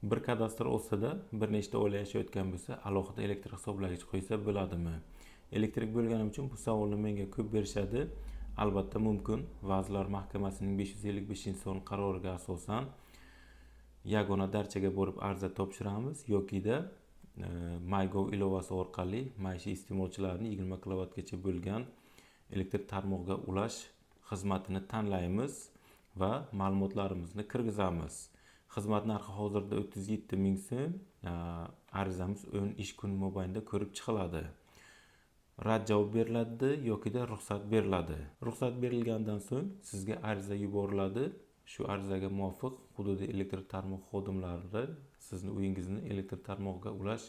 Bir kadastr osida bir nechta oila yashayotgan bo'lsa, alohida elektr hisoblagich qo'ysa bo'ladimi? Elektrik bo'lganim uchun bu savolni menga ko'p berishadi. Albatta mumkin. Vazirlar Mahkamasining 555-son qaroriga asosan yagona darchaga borib ariza topshiramiz yokida MyGov ilovasi orqali maishiy iste'molchilarni 20 kilovatgacha bo'lgan elektr tarmog'iga ulash xizmatini tanlaymiz va ma'lumotlarimizni kirgizamiz. Xizmat narxi hozirda 37 ming so'm. Arizamiz 10 ish kun mobaynida ko'rib chiqiladi. Rad javob beriladi yokida ruxsat beriladi. Ruxsat berilgandan so'ng sizga ariza yuboriladi. Shu arizaga muvofiq hududiy elektr tarmoq xodimlari sizni uyingizni elektr tarmog'iga ulash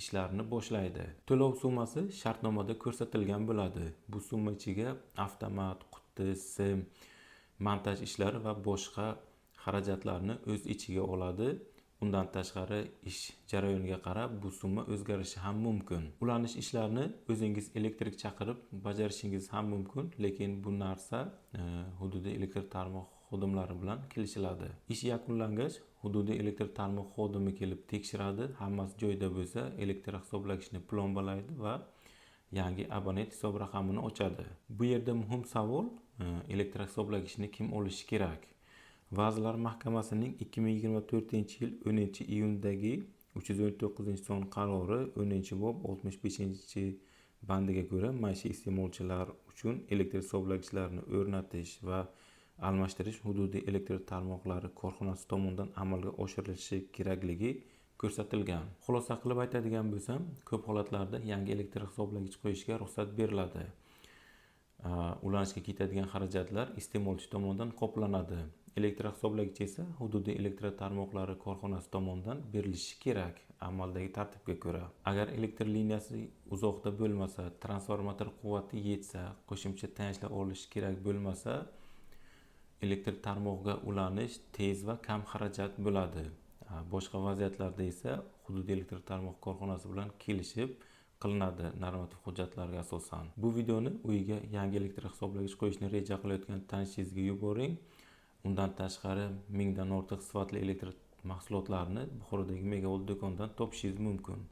ishlarini boshlaydi. To'lov summasi shartnomada ko'rsatilgan bo'ladi. Bu summa ichiga avtomat, quti, sim, montaj ishlari va boshqa xarajatlarni o'z ichiga oladi. Undan tashqari ish jarayoniga qarab bu summa o'zgarishi ham mumkin. Ulanish ishlarini o'zingiz elektrik chaqirib bajarishingiz ham mumkin, lekin bu narsa hududiy elektr tarmoq xodimlari bilan kelishiladi. Ish yakunlangach, hududiy elektr tarmoq xodimi kelib tekshiradi. Hammasi joyida bo'lsa, elektr hisoblagichni plombalaydi va yangi abonent hisob raqamini ochadi. Bu yerda muhim savol, elektr hisoblagichni kim olishi kerak? Vazirlar Mahkamasining 2024-yil 10-iyundagi 319-son qarori 10-bob 65-bandiga ko'ra maishiy iste'molchilar uchun elektr hisoblagichlarni o'rnatish va almashtirish hududiy elektr tarmoqlari korxonasi tomonidan amalga oshirilishi kerakligi ko'rsatilgan. Xulosa qilib aytadigan bo'lsam, ko'p holatlarda yangi elektr hisoblagich qo'yishga ruxsat beriladi. Ulanishga ketadigan xarajatlar iste'molchi tomonidan qoplanadi. Elektr hisoblagich esa hududiy elektr tarmoqlari korxonasi tomonidan berilishi kerak amaldagi tartibga ko'ra. Agar elektr liniyasi uzoqda bo'lmasa, transformator quvvati yetsa, qo'shimcha tayanchlar olish kerak bo'lmasa, elektr tarmog'iga ulanish tez va kam xarajat bo'ladi. Boshqa vaziyatlarda esa hududiy elektr tarmoq korxonasi bilan kelishib qilinadi normativ hujjatlarga asosan. Bu videoni uyiga yangi elektr hisoblagich qo'yishni reja qilayotgan tanishingizga yuboring. Undan tashqari 1000 dan ortiq sifatli elektr mahsulotlarni Buxorodagi Megaworld do'kondan topishingiz mumkin.